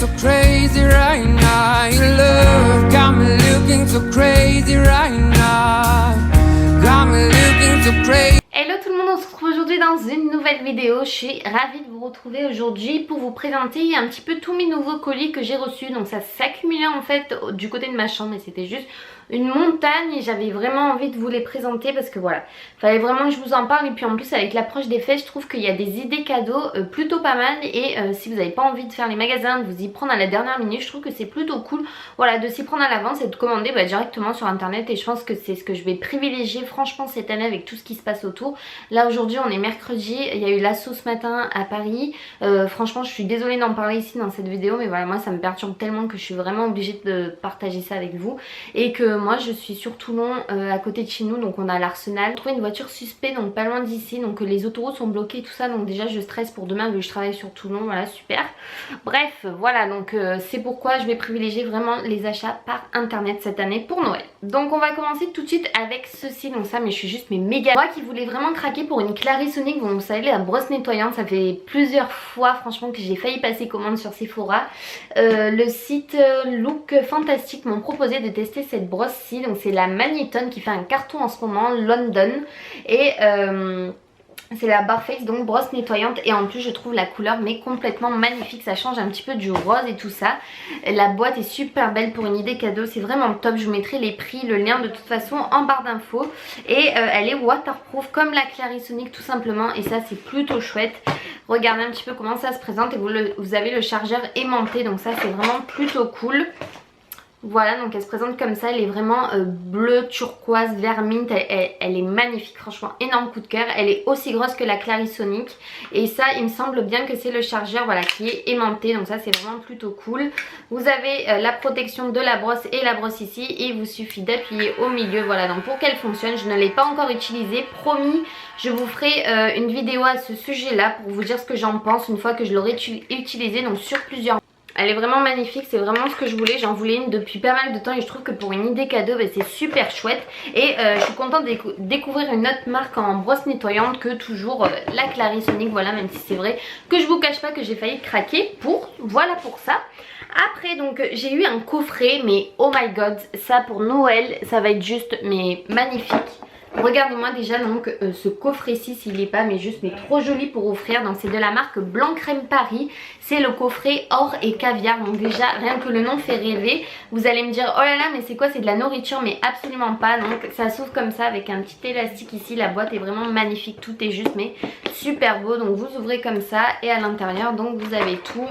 so crazy right now. Your love got me looking so crazy right now. Got me looking so crazy. Hello tout le monde, on se retrouve aujourd'hui dans une nouvelle vidéo. Je suis ravie de vous retrouver aujourd'hui pour vous présenter un petit peu tous mes nouveaux colis que j'ai reçus. Donc ça s'accumulait en fait du côté de ma chambre et c'était juste une montagne et j'avais vraiment envie de vous les présenter parce que voilà, fallait vraiment que je vous en parle. Et puis en plus avec l'approche des fêtes, je trouve qu'il y a des idées cadeaux plutôt pas mal. Et si vous n'avez pas envie de faire les magasins, de vous y prendre à la dernière minute, je trouve que c'est plutôt cool, voilà, de s'y prendre à l'avance et de commander directement sur internet. Et je pense que c'est ce que je vais privilégier franchement cette année avec tout ce qui se passe autour. Là aujourd'hui on est mercredi, il y a eu l'assaut ce matin à Paris. Franchement je suis désolée d'en parler ici dans cette vidéo, mais voilà, moi ça me perturbe tellement que je suis vraiment obligée de partager ça avec vous. Et que moi je suis sur Toulon, à côté de chez nous, donc on a l'Arsenal. J'ai trouvé une voiture suspecte donc pas loin d'ici, donc les autoroutes sont bloquées et tout ça, donc déjà je stresse pour demain vu que je travaille sur Toulon, voilà, super. Bref voilà, donc c'est pourquoi je vais privilégier vraiment les achats par internet cette année pour Noël. Donc on va commencer tout de suite avec ceci, donc ça mais je suis juste méga. Moi qui voulais vraiment craquer pour une Clarisonic, bon, vous savez la brosse nettoyante, ça fait plusieurs fois franchement que j'ai failli passer commande sur Sephora. Le site Look Fantastic m'ont proposé de tester cette brosse-ci, donc c'est la Magnétone qui fait un carton en ce moment, London, et c'est la Barface, donc brosse nettoyante, et en plus je trouve la couleur mais complètement magnifique, ça change un petit peu du rose et tout ça. La boîte est super belle pour une idée cadeau, c'est vraiment top. Je vous mettrai les prix, le lien de toute façon en barre d'infos. Et elle est waterproof comme la Clarisonic tout simplement, et ça c'est plutôt chouette. Regardez un petit peu comment ça se présente, et vous avez le chargeur aimanté, donc ça c'est vraiment plutôt cool. Voilà, donc elle se présente comme ça, elle est vraiment bleue, turquoise, vert mint, elle est magnifique, franchement énorme coup de cœur. Elle est aussi grosse que la Clarisonic et ça il me semble bien que c'est le chargeur, voilà, qui est aimanté, donc ça c'est vraiment plutôt cool. Vous avez la protection de la brosse et la brosse ici, et il vous suffit d'appuyer au milieu, voilà. Donc pour qu'elle fonctionne, je ne l'ai pas encore utilisée, promis je vous ferai une vidéo à ce sujet là pour vous dire ce que j'en pense une fois que je l'aurai utilisée, donc sur plusieurs. Elle est vraiment magnifique, c'est vraiment ce que je voulais, j'en voulais une depuis pas mal de temps et je trouve que pour une idée cadeau c'est super chouette. Et je suis contente de découvrir une autre marque en brosse nettoyante que toujours la Clarisonic, voilà, même si c'est vrai que je vous cache pas que j'ai failli craquer pour, voilà, pour ça. Après donc j'ai eu un coffret, mais oh my god, ça pour Noël ça va être juste mais magnifique. Regardez-moi déjà donc ce coffret-ci, s'il n'est pas mais juste mais trop joli pour offrir. Donc c'est de la marque Blanc Crème Paris. C'est le coffret or et caviar. Donc déjà rien que le nom fait rêver. Vous allez me dire oh là là mais c'est quoi, c'est de la nourriture? Mais absolument pas. Donc ça s'ouvre comme ça avec un petit élastique ici. La boîte est vraiment magnifique. Tout est juste mais super beau. Donc vous ouvrez comme ça et à l'intérieur donc vous avez tout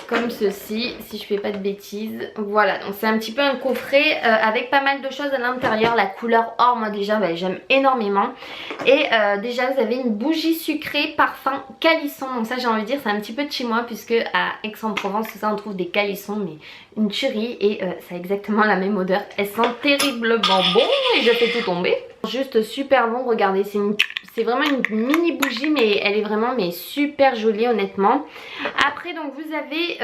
comme ceci, si je fais pas de bêtises. Voilà, donc c'est un petit peu un coffret avec pas mal de choses à l'intérieur. La couleur or, moi déjà j'aime énormément. Et déjà vous avez une bougie sucrée parfum calisson. Donc ça j'ai envie de dire c'est un petit peu de chez moi, puisque à Aix-en-Provence tout ça on trouve des calissons, mais une tuerie. Et ça a exactement la même odeur. Elle sent terriblement bon et je fais tout tomber. Juste super bon, regardez, c'est vraiment une mini bougie, mais elle est vraiment mais super jolie honnêtement. Après donc vous avez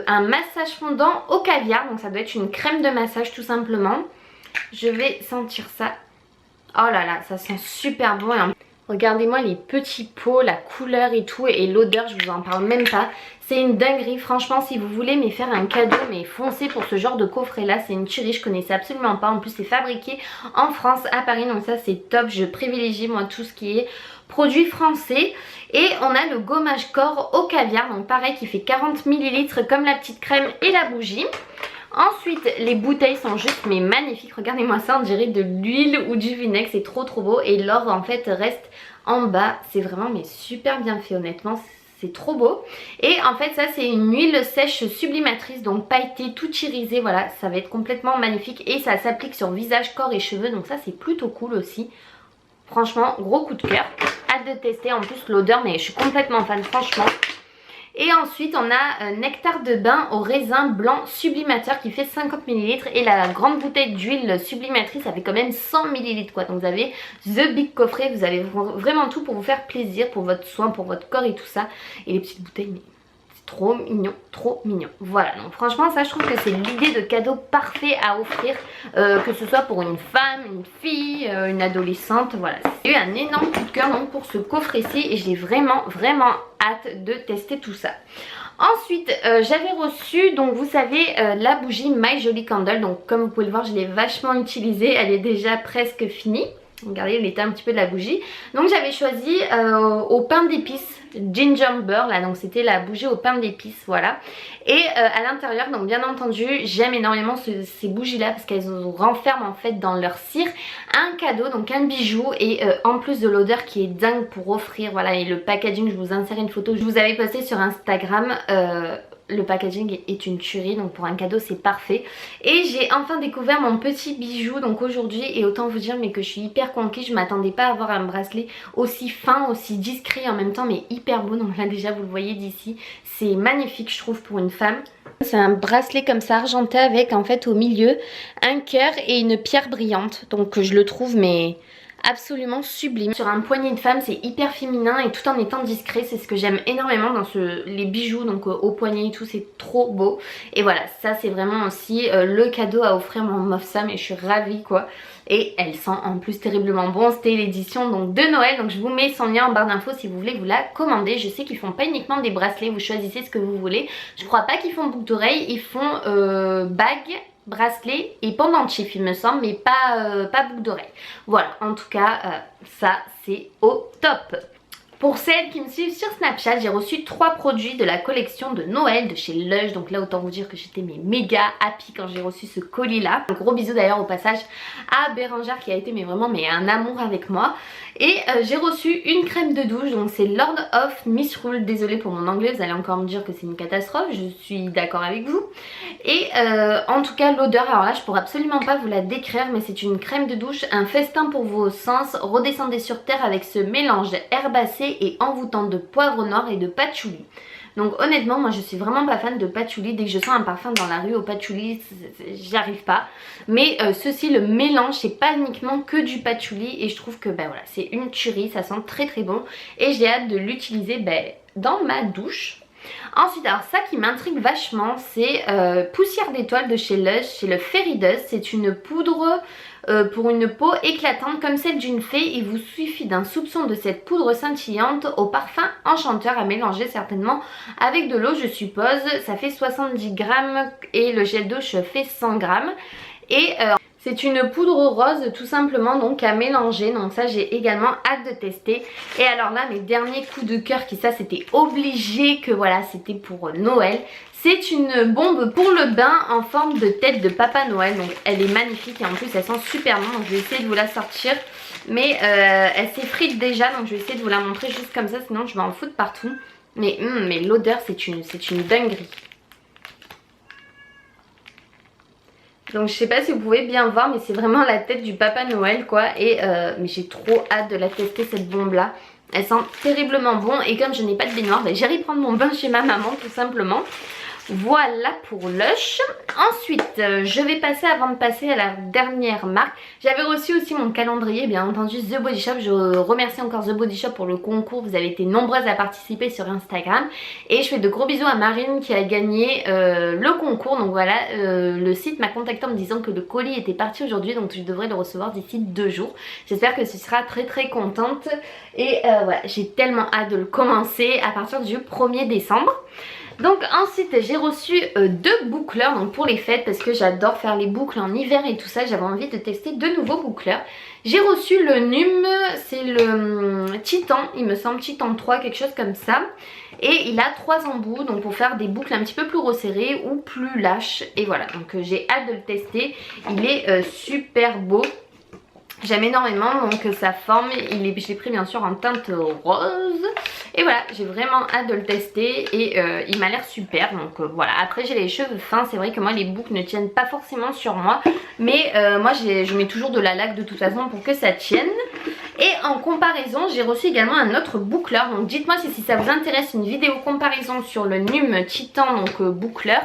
un massage fondant au caviar, donc ça doit être une crème de massage tout simplement. Je vais sentir ça. Oh là là, ça sent super bon. Regardez-moi les petits pots, la couleur et tout, et l'odeur, je vous en parle même pas. C'est une dinguerie, franchement, si vous voulez mais faire un cadeau, mais foncez pour ce genre de coffret là, c'est une tuerie, je connaissais absolument pas. En plus c'est fabriqué en France, à Paris, donc ça c'est top. Je privilégie moi tout ce qui est produits français. Et on a le gommage corps au caviar, donc pareil qui fait 40 ml comme la petite crème et la bougie. Ensuite les bouteilles sont juste mais magnifiques, regardez-moi ça, on dirait de l'huile ou du vinaigre, c'est trop beau. Et l'or en fait reste en bas, c'est vraiment mais super bien fait honnêtement, c'est trop beau. Et en fait ça c'est une huile sèche sublimatrice, donc pailletée, tout irisée, voilà, ça va être complètement magnifique. Et ça s'applique sur visage, corps et cheveux, donc ça c'est plutôt cool aussi. Franchement gros coup de cœur, hâte de tester. En plus l'odeur, mais je suis complètement fan franchement. Et ensuite on a nectar de bain au raisin blanc sublimateur qui fait 50 ml. Et la grande bouteille d'huile sublimatrice ça fait quand même 100 ml quoi. Donc vous avez the big coffret, vous avez vraiment tout pour vous faire plaisir, pour votre soin, pour votre corps et tout ça. Et les petites bouteilles, mais trop mignon, trop mignon. Voilà, donc franchement ça je trouve que c'est l'idée de cadeau parfait à offrir, que ce soit pour une femme, une fille, une adolescente, voilà. J'ai eu un énorme coup de cœur donc pour ce coffret-ci et j'ai vraiment hâte de tester tout ça. Ensuite j'avais reçu, donc vous savez, la bougie My Jolie Candle. Donc comme vous pouvez le voir, je l'ai vachement utilisée, elle est déjà presque finie. Regardez l'état un petit peu de la bougie. Donc j'avais choisi au pain d'épices Gingembre là, donc c'était la bougie au pain d'épices, voilà. Et à l'intérieur, donc bien entendu, j'aime énormément ces bougies là parce qu'elles renferment en fait dans leur cire un cadeau, donc un bijou, et en plus de l'odeur qui est dingue pour offrir, voilà. Et le packaging, je vous insère une photo, je vous avais posté sur Instagram. Le packaging est une tuerie, donc pour un cadeau c'est parfait. Et j'ai enfin découvert mon petit bijou donc aujourd'hui, et autant vous dire mais que je suis hyper conquise. Je m'attendais pas à avoir un bracelet aussi fin, aussi discret en même temps, mais hyper beau. Donc là déjà vous le voyez d'ici, c'est magnifique je trouve pour une femme. C'est un bracelet comme ça argenté avec en fait au milieu un cœur et une pierre brillante, donc je le trouve mais absolument sublime. Sur un poignet de femme, c'est hyper féminin et tout en étant discret, c'est ce que j'aime énormément dans les bijoux, donc au poignet et tout, c'est trop beau. Et voilà, ça c'est vraiment aussi le cadeau à offrir mon Mof Sam, et je suis ravie quoi. Et elle sent en plus terriblement bon. C'était l'édition donc de Noël, donc je vous mets son lien en barre d'infos si vous voulez vous la commander. Je sais qu'ils font pas uniquement des bracelets, vous choisissez ce que vous voulez. Je crois pas qu'ils font boucle d'oreille, ils font bague, bracelet et pendentif il me semble, mais pas boucle d'oreille. Voilà, en tout cas ça c'est au top. Pour celles qui me suivent sur Snapchat, j'ai reçu 3 produits de la collection de Noël de chez Lush. Donc là autant vous dire que j'étais méga happy quand j'ai reçu ce colis là. Un gros bisou d'ailleurs au passage à Bérangère qui a été vraiment un amour avec moi. Et j'ai reçu une crème de douche, donc c'est Lord of Misrule. Désolée pour mon anglais, vous allez encore me dire que c'est une catastrophe, je suis d'accord avec vous. Et en tout cas l'odeur, alors là je pourrais absolument pas vous la décrire, mais c'est une crème de douche, un festin pour vos sens. Redescendez sur terre avec ce mélange herbacé et envoûtant de poivre noir et de patchouli. Donc honnêtement moi je suis vraiment pas fan de patchouli. Dès que je sens un parfum dans la rue au patchouli, j'y arrive pas. Mais ceci, le mélange, c'est pas uniquement que du patchouli, et je trouve que voilà, c'est une tuerie, ça sent très très bon. Et j'ai hâte de l'utiliser dans ma douche. Ensuite, alors ça qui m'intrigue vachement, c'est poussière d'étoile de chez Lush, c'est le Fairy Dust. C'est une poudre pour une peau éclatante comme celle d'une fée. Il vous suffit d'un soupçon de cette poudre scintillante au parfum enchanteur à mélanger certainement avec de l'eau je suppose. Ça fait 70 grammes et le gel douche fait 100 grammes. Et c'est une poudre rose tout simplement, donc à mélanger. Donc ça j'ai également hâte de tester. Et alors là mes derniers coups de cœur, qui ça c'était obligé que voilà, c'était pour Noël. C'est une bombe pour le bain en forme de tête de Papa Noël. Donc elle est magnifique et en plus elle sent super bon. Donc je vais essayer de vous la sortir. Mais elle s'effrite déjà, donc je vais essayer de vous la montrer juste comme ça, sinon je vais en foutre partout. Mais l'odeur c'est une dinguerie. Donc je sais pas si vous pouvez bien voir, mais c'est vraiment la tête du Papa Noël quoi. Et mais j'ai trop hâte de la tester cette bombe là. Elle sent terriblement bon, et comme je n'ai pas de baignoire, j'irai prendre mon bain chez ma maman tout simplement. Voilà pour Lush. Ensuite je vais passer, avant de passer à la dernière marque, j'avais reçu aussi mon calendrier, bien entendu The Body Shop. Je remercie encore The Body Shop pour le concours, vous avez été nombreuses à participer sur Instagram. Et je fais de gros bisous à Marine qui a gagné le concours. Donc voilà, le site m'a contacté en me disant que le colis était parti aujourd'hui, donc je devrais le recevoir d'ici 2 jours. J'espère que tu seras très très contente. Et voilà, j'ai tellement hâte de le commencer à partir du 1er décembre. Donc ensuite j'ai reçu 2 boucleurs, donc pour les fêtes, parce que j'adore faire les boucles en hiver et tout ça, j'avais envie de tester 2 nouveaux boucleurs. J'ai reçu le NUM, c'est le Titan, il me semble, Titan 3, quelque chose comme ça. Et il a 3 embouts, donc pour faire des boucles un petit peu plus resserrées ou plus lâches. Et voilà, donc j'ai hâte de le tester, il est super beau. J'aime énormément donc sa forme, je l'ai pris bien sûr en teinte rose. Et voilà, j'ai vraiment hâte de le tester et il m'a l'air super. Donc voilà, après j'ai les cheveux fins, c'est vrai que moi les boucles ne tiennent pas forcément sur moi. Mais moi je mets toujours de la laque de toute façon pour que ça tienne. Et en comparaison, j'ai reçu également un autre boucleur. Donc dites-moi si ça vous intéresse, une vidéo comparaison sur le NUM Titan, donc boucleur.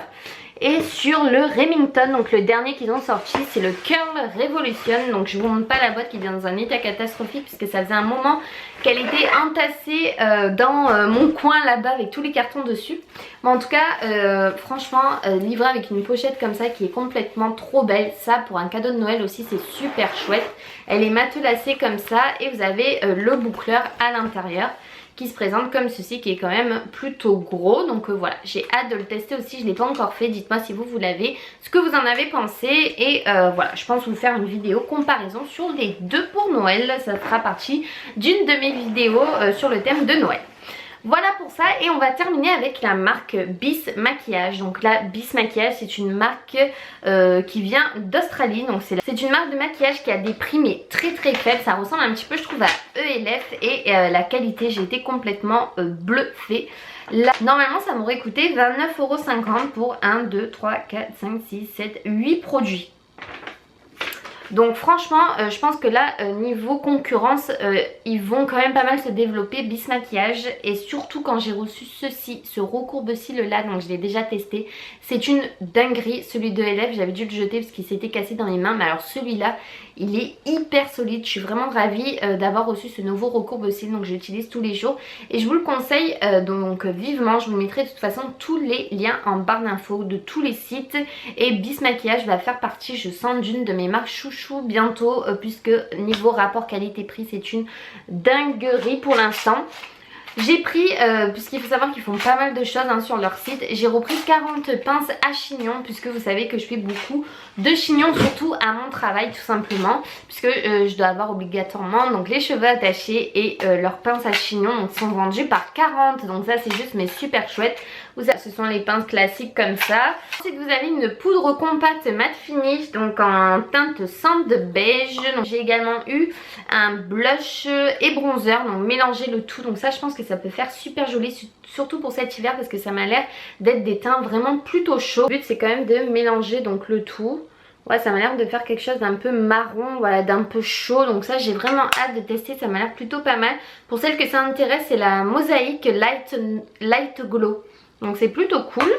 Et sur le Remington, donc le dernier qu'ils ont sorti, c'est le Curl Revolution. Donc je vous montre pas la boîte qui est dans un état catastrophique, puisque ça faisait un moment qu'elle était entassée dans mon coin là-bas avec tous les cartons dessus. Mais en tout cas franchement livré avec une pochette comme ça qui est complètement trop belle. Ça pour un cadeau de Noël aussi c'est super chouette. Elle est matelassée comme ça et vous avez le boucleur à l'intérieur qui se présente comme ceci, qui est quand même plutôt gros. Donc voilà, j'ai hâte de le tester aussi, je ne l'ai pas encore fait. Dites-moi si vous l'avez, ce que vous en avez pensé. Et voilà, je pense vous faire une vidéo comparaison sur les deux pour Noël. Ça fera partie d'une de mes vidéos sur le thème de Noël. Voilà pour ça, et on va terminer avec la marque Bis Maquillage. Donc là, Bis Maquillage, c'est une marque qui vient d'Australie. Donc c'est une marque de maquillage qui a des prix mais très faibles. Ça ressemble un petit peu, je trouve, à ELF, et la qualité, j'ai été complètement bluffée. Là, normalement ça m'aurait coûté 29,50 € pour 1, 2, 3, 4, 5, 6, 7, 8 produits. Donc franchement je pense que là niveau concurrence ils vont quand même pas mal se développer, Bis Maquillage. Et surtout quand j'ai reçu ceci, ce recourbe-cils là, donc je l'ai déjà testé, c'est une dinguerie. Celui de LF j'avais dû le jeter parce qu'il s'était cassé dans les mains, mais alors celui-là il est hyper solide. Je suis vraiment ravie d'avoir reçu ce nouveau recourbe-cils, donc j'utilise tous les jours et je vous le conseille donc vivement. Je vous mettrai de toute façon tous les liens en barre d'infos de tous les sites, et Bis Maquillage va faire partie, je sens, d'une de mes marques chouchou bientôt, puisque niveau rapport qualité-prix c'est une dinguerie pour l'instant. J'ai pris, puisqu'il faut savoir qu'ils font pas mal de choses sur leur site, j'ai repris 40 pinces à chignon, puisque vous savez que je fais beaucoup de chignons, surtout à mon travail tout simplement, puisque je dois avoir obligatoirement donc les cheveux attachés et leurs pinces à chignon, donc sont vendues par 40, donc ça c'est juste mais super chouette. Ce sont les pinces classiques comme ça. Ensuite vous avez une poudre compacte matte finish, donc en teinte sand beige. J'ai également eu un blush et bronzer, donc mélanger le tout, donc ça je pense que ça peut faire super joli, surtout pour cet hiver, parce que ça m'a l'air d'être des teints vraiment plutôt chauds. Le but c'est quand même de mélanger donc le tout. Ouais, ça m'a l'air de faire quelque chose d'un peu marron, voilà, d'un peu chaud. Donc ça j'ai vraiment hâte de tester, ça m'a l'air plutôt pas mal. Pour celles que ça intéresse, c'est la Mosaïque Light Glow. Donc c'est plutôt cool.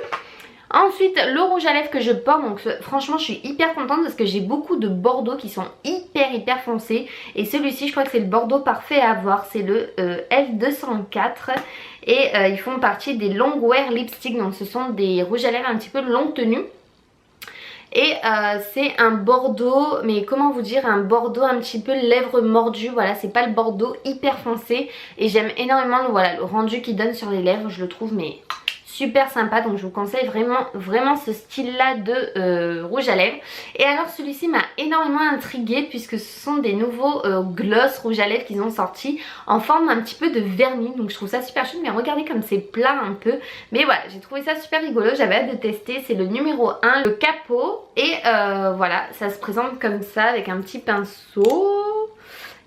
Ensuite le rouge à lèvres que je porte, donc franchement je suis hyper contente parce que j'ai beaucoup de bordeaux qui sont hyper foncés. Et celui-ci je crois que c'est le bordeaux parfait à avoir, c'est le L204. Et ils font partie des long wear lipstick, donc ce sont des rouges à lèvres un petit peu longue tenue. Et c'est un bordeaux, mais comment vous dire, un bordeaux un petit peu lèvres mordues. Voilà, c'est pas le bordeaux hyper foncé. Et j'aime énormément le rendu qu'il donne sur les lèvres, je le trouve mais super sympa. Donc je vous conseille vraiment ce style là de rouge à lèvres. Et alors celui-ci m'a énormément intriguée, puisque ce sont des nouveaux gloss rouge à lèvres qu'ils ont sortis en forme un petit peu de vernis. Donc je trouve ça super chouette, mais regardez comme c'est plat un peu. Mais voilà, j'ai trouvé ça super rigolo, j'avais hâte de tester. C'est le numéro 1, le capot. Et voilà, ça se présente comme ça avec un petit pinceau.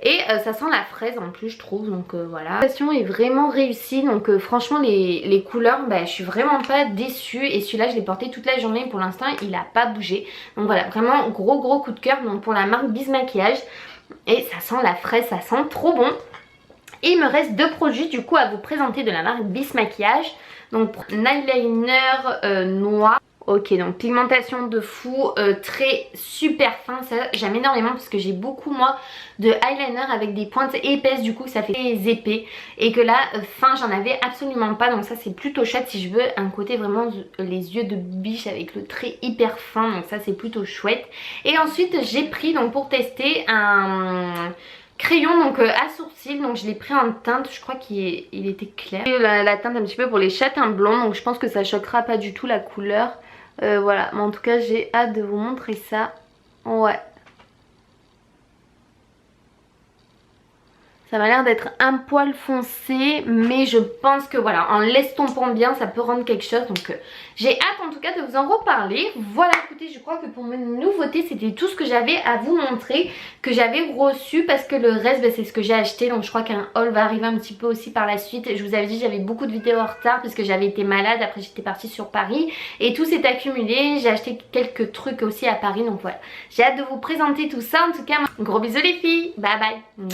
Et ça sent la fraise en plus je trouve, donc voilà. La présentation est vraiment réussie, donc franchement les couleurs, je suis vraiment pas déçue. Et celui-là je l'ai porté toute la journée, pour l'instant il a pas bougé. Donc voilà, vraiment gros coup de cœur donc pour la marque Bis Maquillage. Et ça sent la fraise, ça sent trop bon. Et il me reste deux produits du coup à vous présenter de la marque Bis Maquillage. Donc un eyeliner noir. Ok, donc pigmentation de fou, très super fin, ça j'aime énormément parce que j'ai beaucoup moi de eyeliner avec des pointes épaisses, du coup ça fait très épais, et que là fin j'en avais absolument pas, donc ça c'est plutôt chouette si je veux un côté vraiment les yeux de biche avec le trait hyper fin, donc ça c'est plutôt chouette. Et ensuite j'ai pris donc pour tester un crayon donc à sourcils, donc je l'ai pris en teinte, je crois qu'il était clair. Et la teinte un petit peu pour les châtains blonds, donc je pense que ça choquera pas du tout la couleur. Voilà, mais en tout cas j'ai hâte de vous montrer ça. Ouais. Ça m'a l'air d'être un poil foncé, mais je pense que voilà, en l'estompant bien, ça peut rendre quelque chose. Donc j'ai hâte en tout cas de vous en reparler. Voilà, écoutez, je crois que pour mes nouveautés, c'était tout ce que j'avais à vous montrer, que j'avais reçu, parce que le reste, c'est ce que j'ai acheté. Donc je crois qu'un haul va arriver un petit peu aussi par la suite. Je vous avais dit, j'avais beaucoup de vidéos en retard, parce que j'avais été malade, après j'étais partie sur Paris. Et tout s'est accumulé, j'ai acheté quelques trucs aussi à Paris. Donc voilà, j'ai hâte de vous présenter tout ça. En tout cas, gros bisous les filles, bye bye.